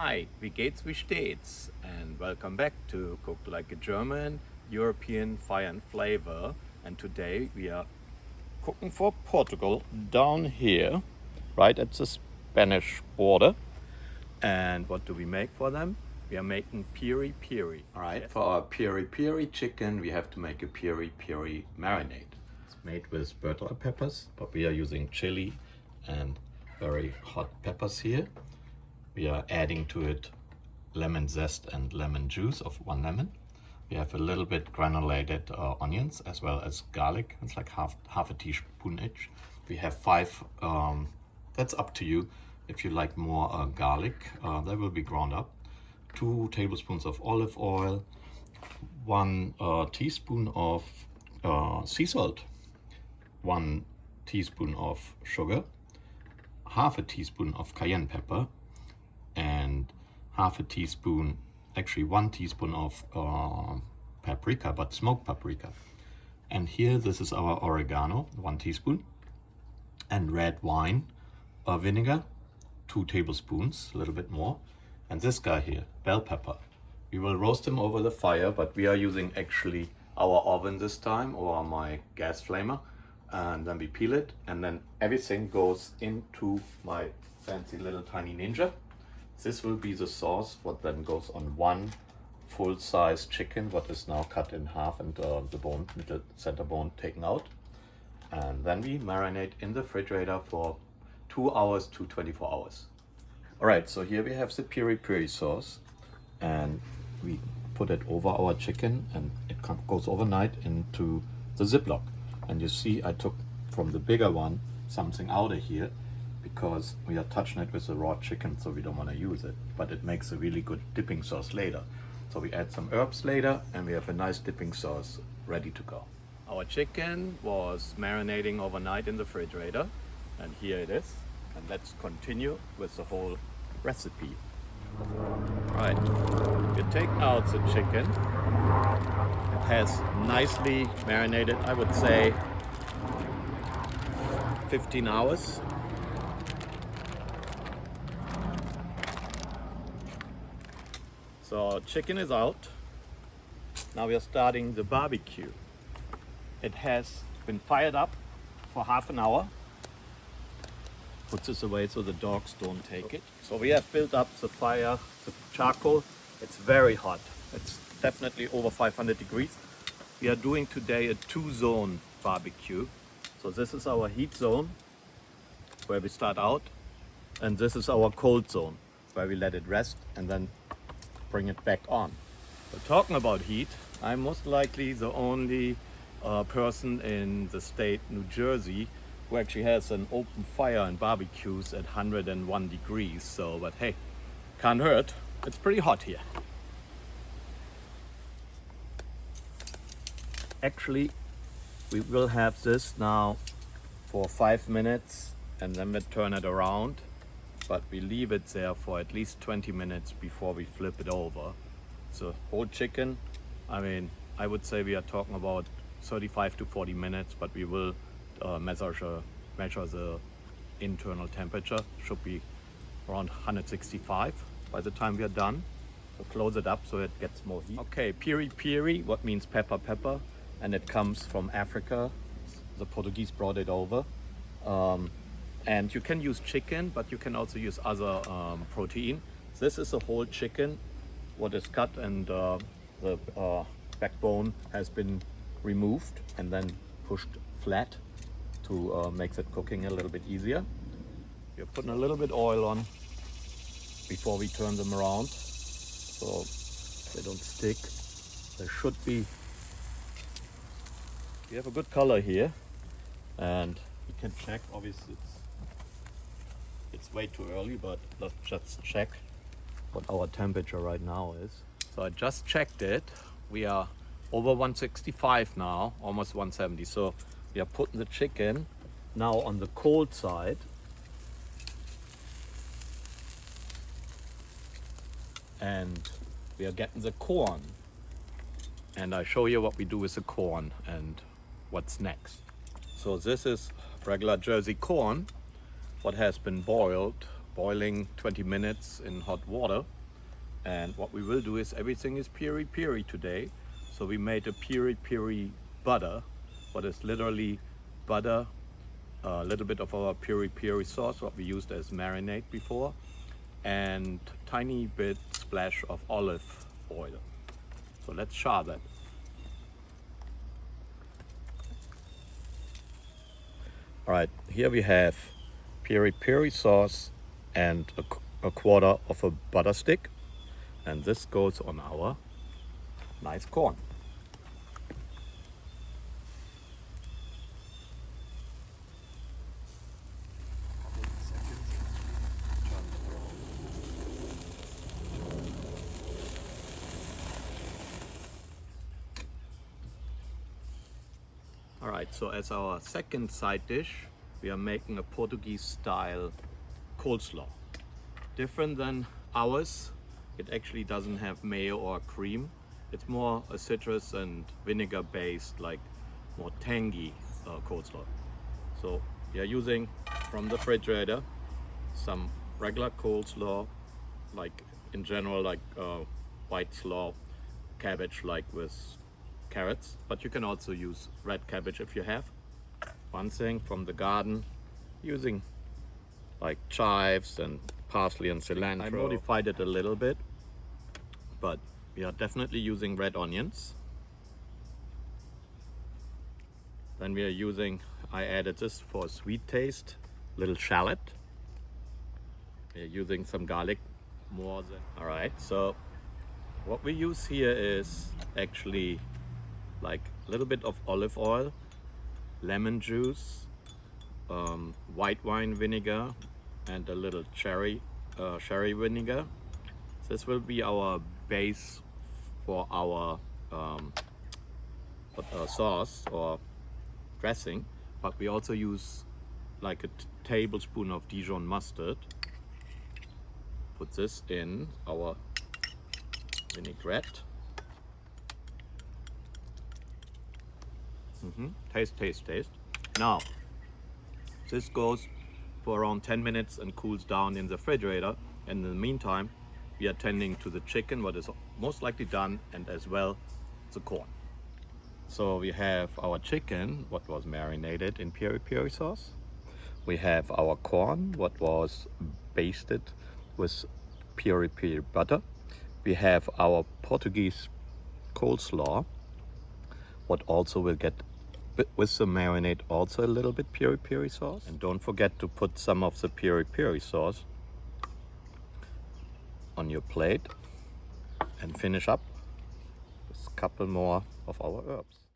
Hi, wie geht's, wie steht's? And welcome back to Cook Like a German, European Fire and Flavor. And today we are cooking for Portugal down here, right at the Spanish border. And what do we make for them? We are making piri piri. All right, for our piri piri chicken, we have to make a piri piri marinade. It's made with burdock peppers, but we are using chili and very hot peppers here. We are adding to it lemon zest and lemon juice of 1 lemon. We have a little bit granulated onions as well as garlic. It's like half a teaspoon each. We have 5, that's up to you. If you like more garlic, that will be ground up. 2 tablespoons of olive oil, 1 teaspoon of sea salt, 1 teaspoon of sugar, half a teaspoon of cayenne pepper, and half a teaspoon, actually 1 teaspoon of paprika, but smoked paprika. And here, this is our oregano, 1 teaspoon, and red wine vinegar, 2 tablespoons, a little bit more. And this guy here, bell pepper. We will roast him over the fire, but we are using actually our oven this time, or my gas flamer. And then we peel it, and then everything goes into my fancy little tiny Ninja. This will be the sauce what then goes on 1 full-size chicken, what is now cut in half and the bone, middle center bone taken out. And then we marinate in the refrigerator for 2 hours to 24 hours. All right, so here we have the piri piri sauce, and we put it over our chicken, and it goes overnight into the Ziploc. And you see I took from the bigger one something out of here, because we are touching it with the raw chicken, so we don't want to use it, but it makes a really good dipping sauce later. So we add some herbs later, and we have a nice dipping sauce ready to go. Our chicken was marinating overnight in the refrigerator, and here it is. And let's continue with the whole recipe. Right, you take out the chicken. It has nicely marinated, I would say 15 hours. So chicken is out. Now we are starting the barbecue. It has been fired up for half an hour. Put this away so the dogs don't take it. So we have built up the fire, the charcoal. It's very hot. It's definitely over 500 degrees. We are doing today a 2-zone barbecue. So this is our heat zone, where we start out. And this is our cold zone, where we let it rest and then bring it back on. But talking about heat, I'm most likely the only person in the state New Jersey who actually has an open fire and barbecues at 101 degrees. So, but hey, can't hurt. It's pretty hot here. Actually, we will have this now for 5 minutes, and then we turn it around. But we leave it there for at least 20 minutes before we flip it over. So whole chicken, I mean, I would say we are talking about 35 to 40 minutes, but we will measure the internal temperature. Should be around 165 by the time we are done. So close it up so it gets more heat. Okay, piri piri, what means pepper, and it comes from Africa. The Portuguese brought it over. And you can use chicken, but you can also use other protein. This is a whole chicken, what is cut, and the backbone has been removed and then pushed flat to make that cooking a little bit easier. We're putting a little bit oil on before we turn them around, so they don't stick. They should be. We have a good color here, and you can check. Obviously, it's way too early, but let's just check what our temperature right now is. So I just checked it. We are over 165 now, almost 170. So we are putting the chicken now on the cold side. And we are getting the corn. And I show you what we do with the corn and what's next. So this is regular Jersey corn, what has been boiled boiling 20 minutes in hot water. And what we will do is everything is piri piri today. So we made a piri piri butter, what is literally butter, a little bit of our piri piri sauce, what we used as marinade before, and tiny bit splash of olive oil. So let's char that. All right, here we have piri piri sauce and a quarter of a butter stick, and this goes on our nice corn. All right, so as our second side dish, we are making a Portuguese style coleslaw. Different than ours, it actually doesn't have mayo or cream. It's more a citrus and vinegar based, like more tangy coleslaw. So we are using from the refrigerator some regular coleslaw, like in general, like white slaw, cabbage like with carrots, but you can also use red cabbage if you have. One thing from the garden, using like chives and parsley and cilantro. I modified it a little bit, but we are definitely using red onions. Then we are using, I added this for a sweet taste, little shallot. We are using some garlic more than. All right, so what we use here is actually like a little bit of olive oil, lemon juice, white wine vinegar, and a little sherry vinegar. This will be our base for our sauce or dressing, but we also use like a tablespoon of Dijon mustard. Put this in our vinaigrette. Taste, taste, taste. Now, this goes for around 10 minutes and cools down in the refrigerator. And in the meantime, we are tending to the chicken, what is most likely done, and as well the corn. So we have our chicken, what was marinated in piri piri sauce. We have our corn, what was basted with piri piri butter. We have our Portuguese coleslaw, what also will get with the marinade also a little bit piri piri sauce. And don't forget to put some of the piri piri sauce on your plate and finish up with a couple more of our herbs.